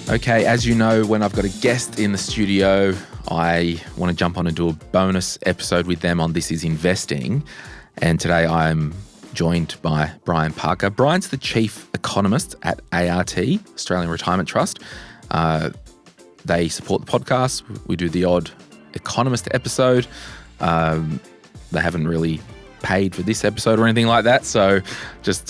Okay, as you know, when I've got a guest in the studio, I want to jump on and do a bonus episode with them on This Is Investing. And today I'm joined by Brian Parker. Brian's the Chief Economist at ART, Australian Retirement Trust. They support the podcast. We do the odd Economist episode. They haven't really paid for this episode or anything like that. So just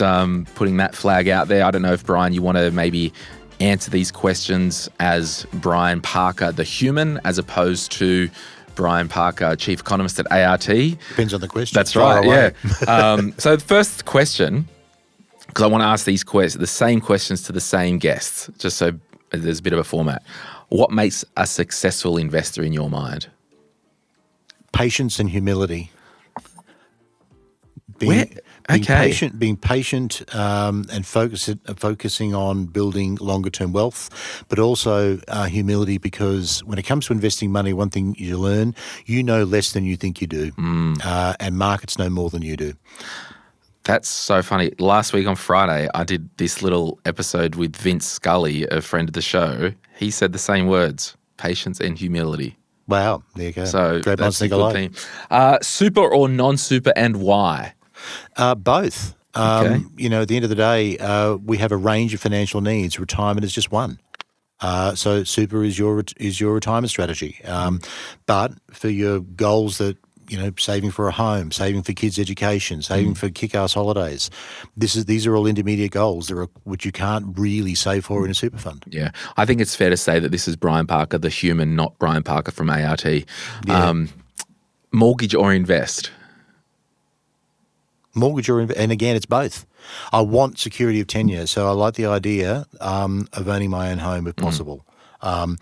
putting that flag out there. I don't know if, Brian, you want to maybe answer these questions as Brian Parker, the human, as opposed to Brian Parker, Chief Economist at ART. Depends on the question. That's right, yeah. So the first question, because I want to ask these the same questions to the same guests, just so there's a bit of a format. What makes a successful investor in your mind? Patience and humility. Being patient and focusing on building longer term wealth, but also humility, because when it comes to investing money, one thing you learn, you know less than you think you do, and markets know more than you do. That's so funny. Last week on Friday, I did this little episode with Vince Scully, a friend of the show. He said the same words, patience and humility. Wow, there you go. So great minds think alike. Super or non-super, and why? Both. Okay. At the end of the day, we have a range of financial needs. Retirement is just one. So super is your retirement strategy. But for your goals that, saving for a home, saving for kids' education, saving for kick-ass holidays, these are all intermediate goals which you can't really save for in a super fund. Yeah. I think it's fair to say that this is Brian Parker, the human, not Brian Parker from ART. Yeah. Mortgage or invest? Mortgage and again, it's both. I want security of tenure, so I like the idea of owning my own home if possible. But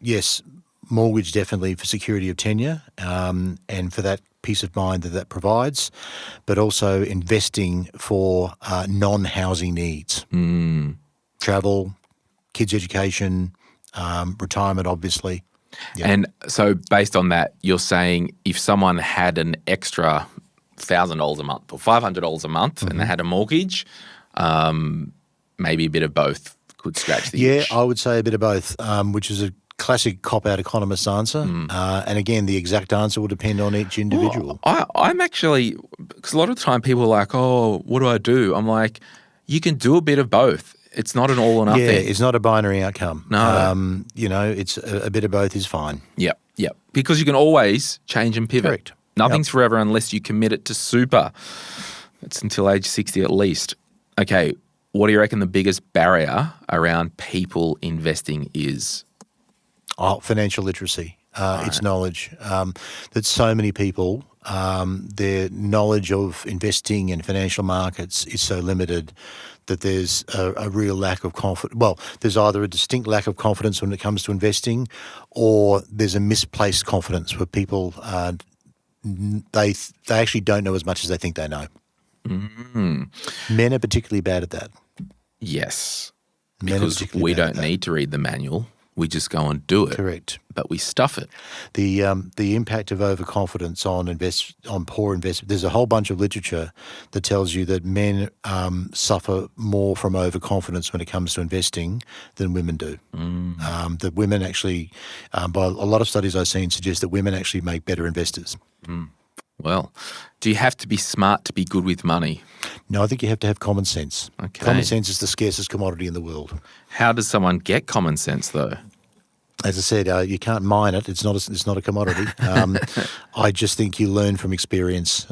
yes, mortgage definitely for security of tenure and for that peace of mind that provides, but also investing for non-housing needs. Travel, kids' education, retirement, obviously. Yeah. And so based on that, you're saying if someone had an extra $1,000 a month or $500 a month and they had a mortgage, maybe a bit of both could scratch the itch. Yeah, I would say a bit of both, which is a classic cop-out economist answer. And again, the exact answer will depend on each individual. I'm actually, because a lot of the time people are like, oh, what do I do? I'm like, you can do a bit of both. It's not an all or nothing. Yeah, it's not a binary outcome. No. It's a bit of both is fine. Yep. Because you can always change and pivot. Correct. Nothing's forever unless you commit it to super. It's until age 60 at least. Okay, what do you reckon the biggest barrier around people investing is? Financial literacy. It's knowledge. That so many people, their knowledge of investing in financial markets is so limited that there's a real lack of confidence. Well, there's either a distinct lack of confidence when it comes to investing, or there's a misplaced confidence where people they actually don't know as much as they think they know. Men are particularly bad at that. Yes, because we don't need to read the manual. We just go and do it. Correct. But we stuff it. The impact of overconfidence on poor investment. There's a whole bunch of literature that tells you that men suffer more from overconfidence when it comes to investing than women do. That women actually, by a lot of studies I've seen, suggest that women actually make better investors. Well, do you have to be smart to be good with money? No, I think you have to have common sense. Okay. Common sense is the scarcest commodity in the world. How does someone get common sense, though? As I said, you can't mine it. It's not a commodity. I just think you learn from experience.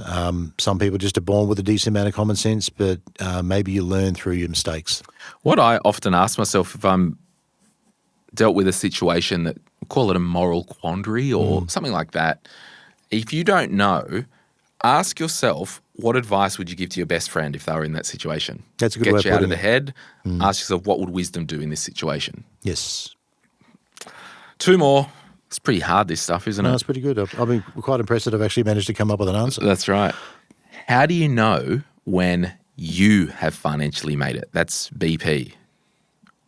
Some people just are born with a decent amount of common sense, but maybe you learn through your mistakes. What I often ask myself if I'm dealt with a situation that, we'll call it a moral quandary or something like that, if you don't know, ask yourself, what advice would you give to your best friend if they were in that situation? That's a good way of Get you out putting of the head. Ask yourself, what would wisdom do in this situation? Yes. Two more. It's pretty hard, this stuff, isn't it? No, it's pretty good. I've been quite impressed that I've actually managed to come up with an answer. That's right. How do you know when you have financially made it? That's BP.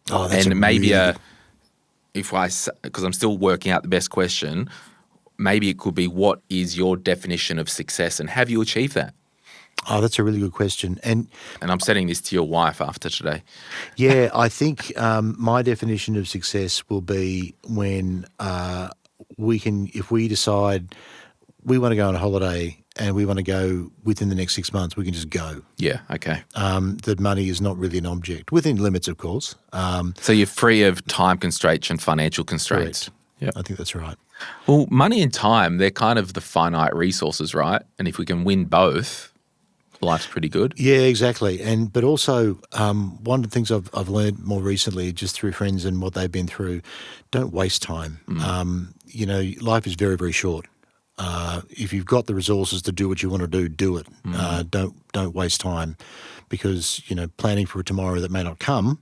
Oh, that's and maybe because I'm still working out the best question, maybe it could be, what is your definition of success and have you achieved that? Oh, that's a really good question. And I'm setting this to your wife after today. yeah, I think my definition of success will be when if we decide we want to go on a holiday and we want to go within the next 6 months, we can just go. Yeah, okay. That money is not really an object, within limits, of course. So you're free of time constraints and financial constraints. Yeah, I think that's right. Well, money and time, they're kind of the finite resources, right? And if we can win both, life's pretty good. Yeah, exactly. But also, one of the things I've learned more recently, just through friends and what they've been through, don't waste time. Life is very, very short. If you've got the resources to do what you want to do it. Don't waste time, because planning for a tomorrow that may not come.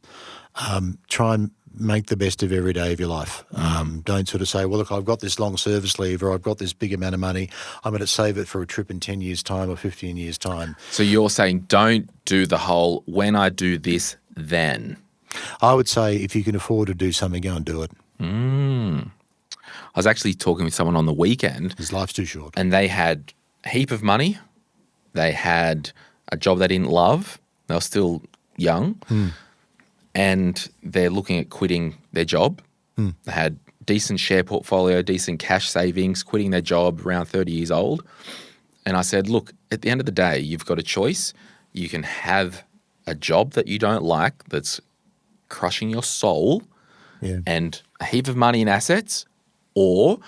Try and make the best of every day of your life. Don't sort of say, well, look, I've got this long service leave, or I've got this big amount of money, I'm going to save it for a trip in 10 years' time or 15 years' time. So you're saying don't do the whole, when I do this, then. I would say if you can afford to do something, go and do it. I was actually talking with someone on the weekend. Because life's too short. And they had a heap of money. They had a job they didn't love. They were still young. And they're looking at quitting their job. They had decent share portfolio, decent cash savings, quitting their job around 30 years old. And I said, look, at the end of the day, you've got a choice. You can have a job that you don't like that's crushing your soul and a heap of money and assets, or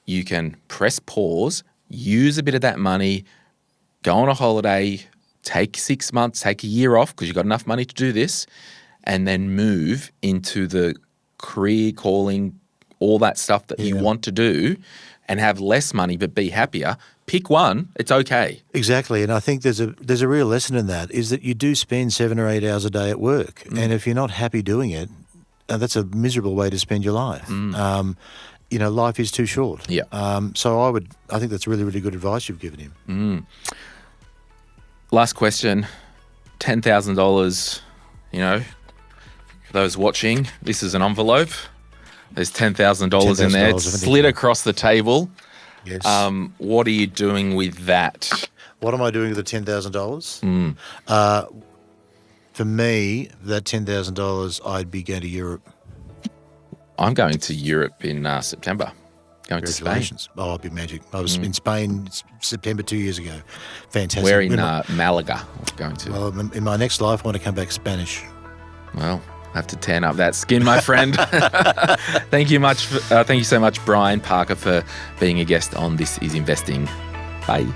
you can press pause, use a bit of that money, go on a holiday, take 6 months, take a year off because you've got enough money to do this, and then move into the career, calling, all that stuff that you want to do, and have less money but be happier. Pick one. It's okay. Exactly. And I think there's a real lesson in that, is that you do spend 7 or 8 hours a day at work. And if you're not happy doing it, that's a miserable way to spend your life. Life is too short. Yeah. So I think that's really, really good advice you've given him. Last question. $10,000, for those watching, this is an envelope. There's $10,000 in there. It's slid across the table. Yes. What are you doing with that? What am I doing with the $10,000? For me, that $10,000, I'd be going to Europe. I'm going to Europe in September. Going to Spain. Oh, it'd be magic. I was in Spain September 2 years ago. Fantastic. We're in Malaga. Going to. Well, in my next life, I want to come back Spanish. Well, I have to tan up that skin, my friend. Thank you so much, Brian Parker, for being a guest on This Is Investing. Bye.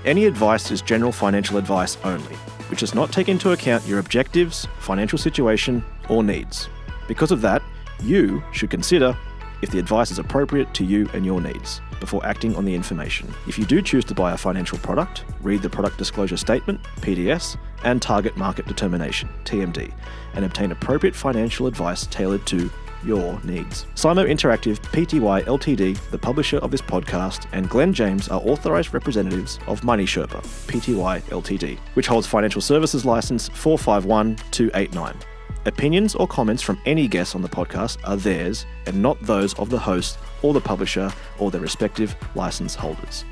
Any advice is general financial advice only, which does not take into account your objectives, financial situation, or needs. Because of that, you should consider if the advice is appropriate to you and your needs before acting on the information. If you do choose to buy a financial product, read the Product Disclosure Statement, PDS, and Target Market Determination, TMD, and obtain appropriate financial advice tailored to your needs. Simo Interactive Pty Ltd, the publisher of this podcast, and Glen James are authorised representatives of Money Sherpa Pty Ltd, which holds financial services license 451289. Opinions or comments from any guests on the podcast are theirs and not those of the host or the publisher or their respective license holders.